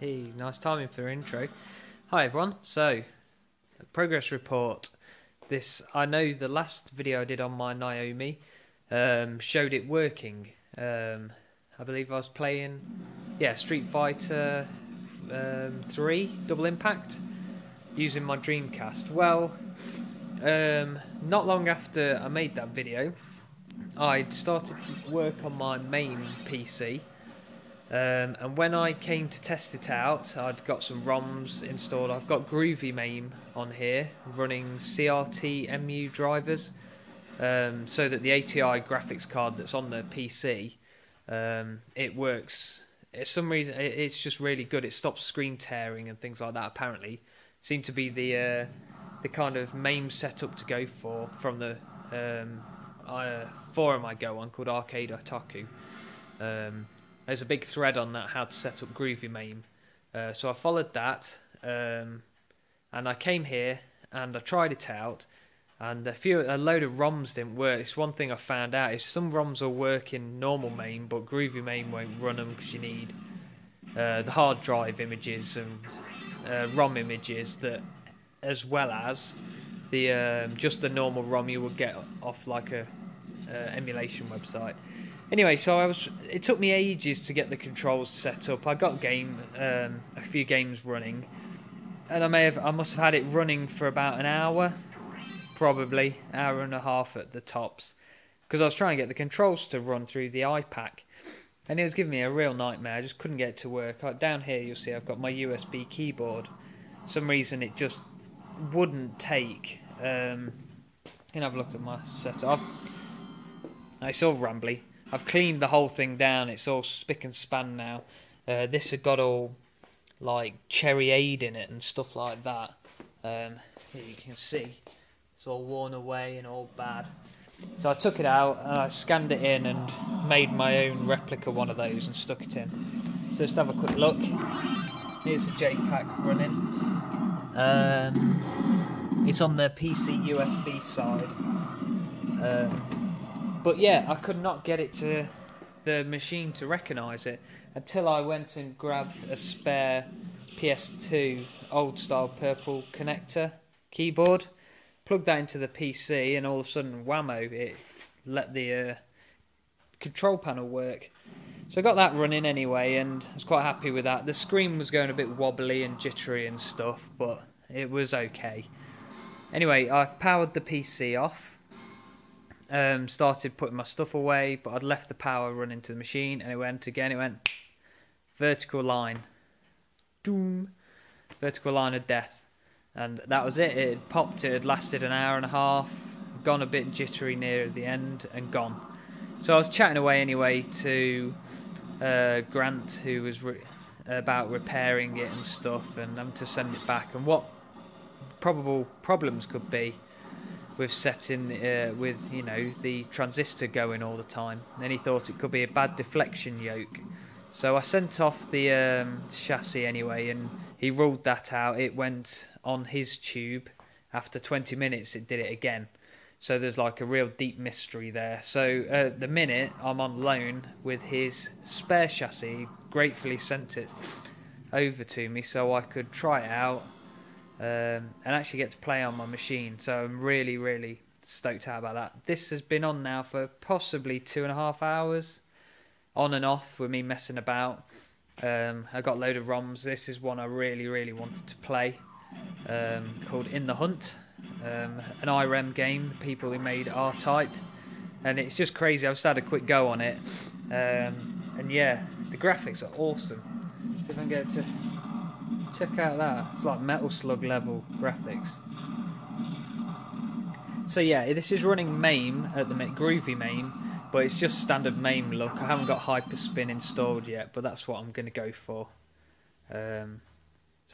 Hey, nice timing for the intro. Hi everyone. So, progress report. I know the last video I did on my Naomi showed it working. I believe I was playing, Street Fighter 3 Double Impact using my Dreamcast. Well, not long after I made that video, I'd started work on my Mame PC. And when I came to test it out, I'd got some ROMs installed. I've got groovymame on here running CRT MU drivers, so that the ATI graphics card that's on the PC, it works. For some reason, it's just really good. It stops screen tearing and things like that. Apparently, seemed to be the kind of Mame setup to go for from the forum I go on called Arcade Otaku. There's a big thread on that, how to set up groovymame. So I followed that, and I came here and I tried it out, and a load of ROMs didn't work. It's one thing I found out is some ROMs will work in normal Mame, but groovymame won't run them because you need the hard drive images and ROM images that, as well as the just the normal ROM you would get off like a emulation website. Anyway, it took me ages to get the controls set up. I got a few games running, and I must have had it running for about an hour, probably hour and a half at the tops, because I was trying to get the controls to run through the iPack, and it was giving me a real nightmare. I just couldn't get it to work. Down here, you'll see I've got my USB keyboard. For some reason, it just wouldn't take. You can have a look at my setup. It's all rambly. I've cleaned the whole thing down. It's all spick and span now. This had got all like cherry aid in it and stuff like that. Here you can see it's all worn away and all bad. So I took it out and I scanned it in and made my own replica one of those and stuck it in. So let's have a quick look. Here's the JPack running. It's on the PC USB side. But yeah, I could not get it to the machine to recognise it until I went and grabbed a spare PS2 old style purple connector keyboard, plugged that into the PC, and all of a sudden, whammo, it let the control panel work. So I got that running anyway, and I was quite happy with that. The screen was going a bit wobbly and jittery and stuff, but it was okay. Anyway, I powered the PC off. Started putting my stuff away, but I'd left the power running to the machine, and it went vertical line, doom, vertical line of death, and that was it. It had popped. It had lasted an hour and a half, gone a bit jittery near the end, and gone. So I was chatting away anyway to Grant, who was about repairing it and stuff, and having to send it back, and what probable problems could be with setting with the transistor going all the time. And then he thought it could be a bad deflection yoke. So I sent off the chassis anyway, and he ruled that out. It went on his tube. After 20 minutes, it did it again. So there's like a real deep mystery there. So at the minute, I'm on loan with his spare chassis. He gratefully sent it over to me so I could try it out. And actually get to play on my machine, so I'm really, really stoked out about that. This has been on now for possibly 2.5 hours, on and off with me messing about. I got a load of ROMs. This is one I really, really wanted to play, called In the Hunt, an IREM game, the people who made R-Type, and it's just crazy. I've just had a quick go on it, and yeah, the graphics are awesome. See if I can get it to... Check out that. It's like Metal Slug level graphics. So yeah, this is running Mame at the minute, groovymame, but it's just standard Mame look. I haven't got Hyperspin installed yet, but that's what I'm going to go for. So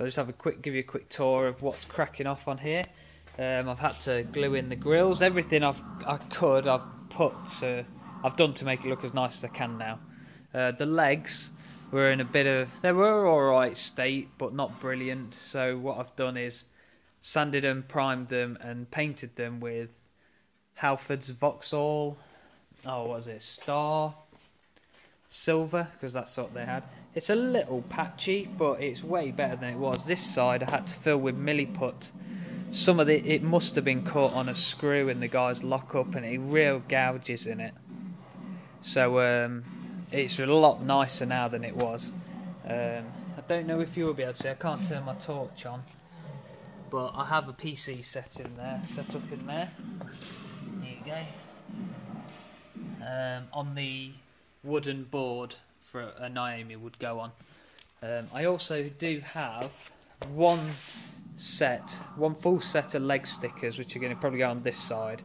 I'll just give you a quick tour of what's cracking off on here. I've had to glue in the grills. Everything I've done to make it look as nice as I can now. The legs were in they were alright state, but not brilliant. So what I've done is sanded them, primed them, and painted them with Halford's Vauxhall. Star Silver, because that's what they had. It's a little patchy, but it's way better than it was. This side I had to fill with milliput. Some of it must have been caught on a screw in the guy's lockup, and it real gouges in it. So it's a lot nicer now than it was. I don't know if you'll be able to see. I can't turn my torch on, but I have a PC set up in there. There you go. On the wooden board for a Naomi would go on. I also do have one full set of leg stickers, which are going to probably go on this side,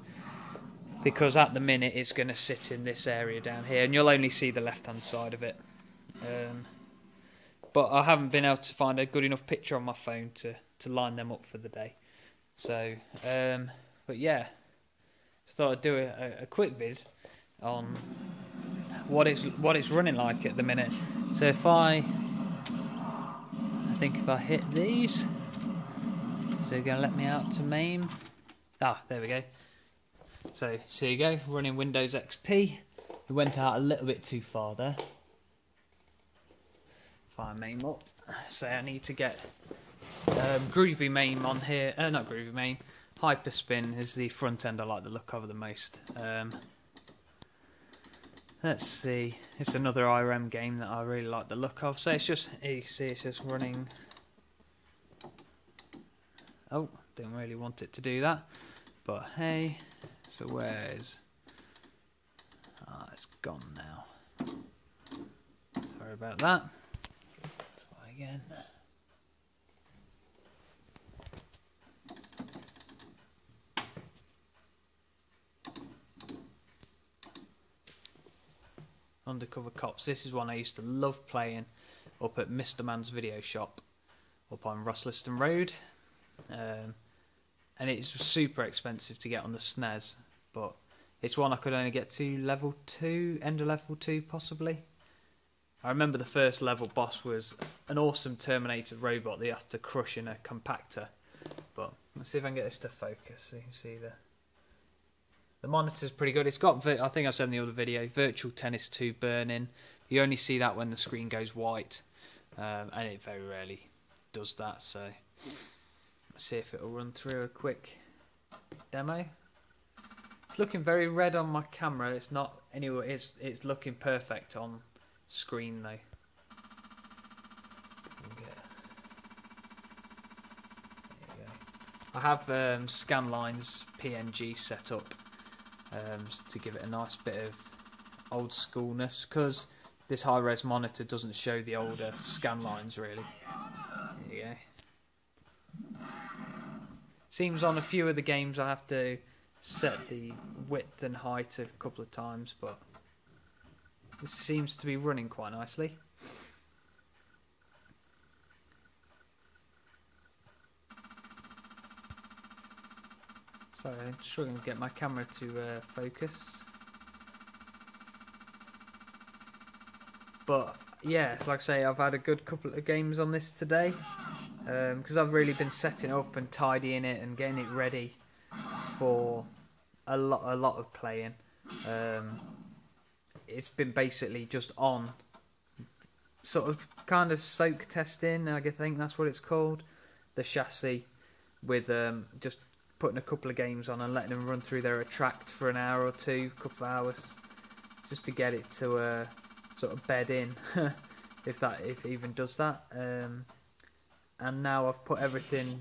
because at the minute it's going to sit in this area down here, and you'll only see the left hand side of it. But I haven't been able to find a good enough picture on my phone to line them up for the day. So, but yeah, just thought I'd do a quick vid on what it's running like at the minute. So if I think if I hit these, so you're gonna let me out to Mame. Ah, there we go. So you go, running Windows XP. It went out a little bit too far there. Fire Mame up. So I need to get groovymame on here. Not groovymame. Hyperspin is the front end I like the look of the most. Let's see. It's another IRM game that I really like the look of. So it's just, you see, it's just running. Oh, didn't really want it to do that. But hey, so where's... Ah, it's gone now. Sorry about that. Try again. Undercover Cops. This is one I used to love playing up at Mr. Man's video shop up on Rossliston Road. And it's super expensive to get on the SNES, but it's one I could only get to level 2, end of level 2 possibly. I remember the first level boss was an awesome Terminator robot that you have to crush in a compactor. But let's see if I can get this to focus so you can see the monitor's pretty good. It's got, I think I said in the other video, Virtual Tennis 2 burn-in. You only see that when the screen goes white, and it very rarely does that. So let's see if it'll run through a quick demo. It's looking very red on my camera. It's not anyway. It's looking perfect on screen though. There you go. I have Scanlines PNG set up. To give it a nice bit of old schoolness, because this high-res monitor doesn't show the older scan lines really. There you go. Seems on a few of the games I have to set the width and height a couple of times, but this seems to be running quite nicely. Sorry, I'm struggling to get my camera to focus. But yeah, like I say, I've had a good couple of games on this today, because I've really been setting up and tidying it and getting it ready for a lot of playing. It's been basically just on sort of kind of soak testing, I think that's what it's called, the chassis, with just putting a couple of games on and letting them run through their attract for an hour or two, couple of hours, just to get it to sort of bed in, if it even does that. And now I've put everything,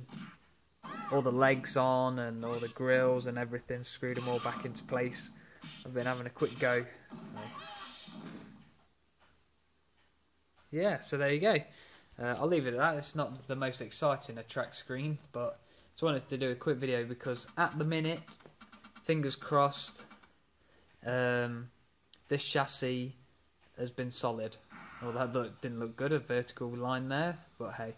all the legs on and all the grills and everything, screwed them all back into place. I've been having a quick go. So yeah, so there you go. I'll leave it at that. It's not the most exciting attract screen, but just wanted to do a quick video because at the minute, fingers crossed, this chassis has been solid. Well, that didn't look good, a vertical line there, but hey.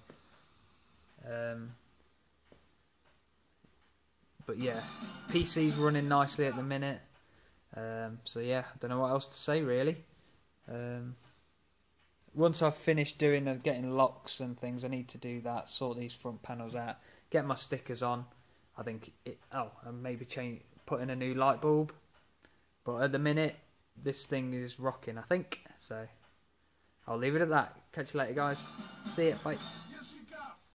But yeah, PC's running nicely at the minute. So yeah, I don't know what else to say really. Once I've finished doing and getting locks and things, I need to do that, sort these front panels out, get my stickers on. I think and maybe put in a new light bulb. But at the minute, this thing is rocking, I think. So I'll leave it at that. Catch you later, guys. See ya. Bye.